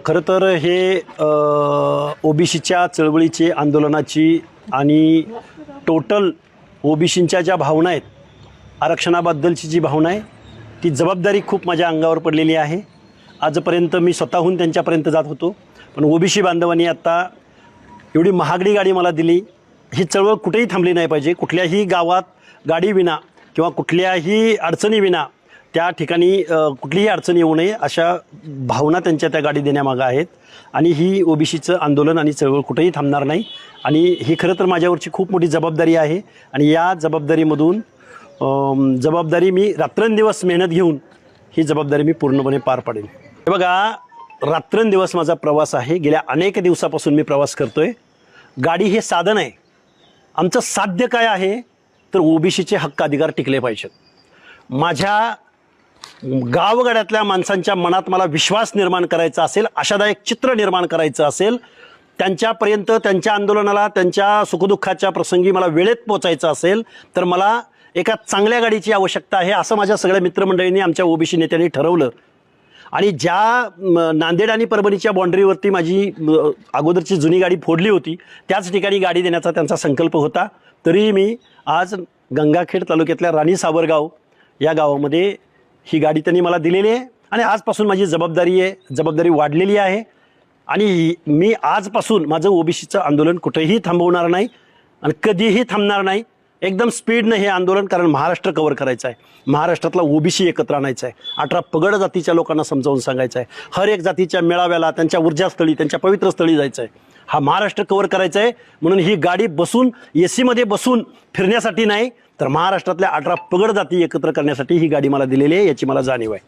खरं तर हे ओबीसीच्या चळवळीची आंदोलनाची आणि टोटल ओबीसींच्या ज्या भावना आहेत, आरक्षणाबद्दलची जी भावना आहे ती जबाबदारी खूप माझ्या अंगावर पडलेली आहे। आजपर्यंत मी स्वतःहून त्यांच्यापर्यंत जात होतो, पण ओबीसी बांधवांनी आता एवढी महागडी गाडी मला दिली। ही चळवळ कुठेही थांबली नाही पाहिजे। कुठल्याही गावात गाडी विना किंवा कुठल्याही अडचणी विना त्या ठिकाणी कुठलीही अडचण येऊ नये अशा भावना त्यांच्या त्या गाडी देण्यामागं आहेत। आणि ही ओबीसीचं आंदोलन आणि चळवळ कुठेही थांबणार नाही। आणि ही खरं तर माझ्यावरची खूप मोठी जबाबदारी आहे आणि या जबाबदारीमधून जबाबदारी मी रात्रंदिवस मेहनत घेऊन ही जबाबदारी मी पूर्णपणे पार पाडेन। हे बघा, रात्रंदिवस माझा प्रवास आहे। गेल्या अनेक दिवसापासून मी प्रवास करतोय। गाडी हे साधन आहे। आमचं साध्य काय आहे तर ओबीसीचे हक्क अधिकार टिकले पाहिजेत। माझ्या गावगाड्यातल्या माणसांच्या मनात मला विश्वास निर्माण करायचा असेल, आशादायक चित्र निर्माण करायचं असेल, त्यांच्यापर्यंत त्यांच्या आंदोलनाला त्यांच्या सुखदुःखाच्या प्रसंगी मला वेळेत पोचायचं असेल तर मला एका चांगल्या गाडीची आवश्यकता आहे, असं माझ्या सगळ्या मित्रमंडळींनी आमच्या ओबीसी नेत्यांनी ठरवलं। आणि ज्या नांदेड आणि परभणीच्या बाँड्रीवरती माझी अगोदरची जुनी गाडी फोडली होती त्याच ठिकाणी गाडी देण्याचा त्यांचा संकल्प होता। तरीही मी आज गंगाखेड तालुक्यातल्या राणी सावरगाव या गावामध्ये ही गाडी त्यांनी मला दिलेली आहे आणि आजपासून माझी जबाबदारी वाढलेली आहे। आणि मी आजपासून माझं ओबीसीचं आंदोलन कुठेही थांबवणार नाही आणि कधीही थांबणार नाही। एकदम स्पीडनं हे आंदोलन, कारण महाराष्ट्र कव्हर करायचं आहे, महाराष्ट्रातला ओबीसी एकत्र आणायचा आहे, 18 पगड जातीच्या लोकांना समजावून सांगायचं आहे, हर एक जातीच्या मेळाव्याला त्यांच्या ऊर्जास्थळी त्यांच्या पवित्र स्थळी जायचं आहे, हा महाराष्ट्र कव्हर करायचा आहे। म्हणून ही गाडी बसून एसीमध्ये बसून फिरण्यासाठी नाही तर महाराष्ट्रातल्या 18 पगड जाती एकत्र करण्यासाठी ही गाडी मला दिलेली आहे, याची मला जाणीव आहे।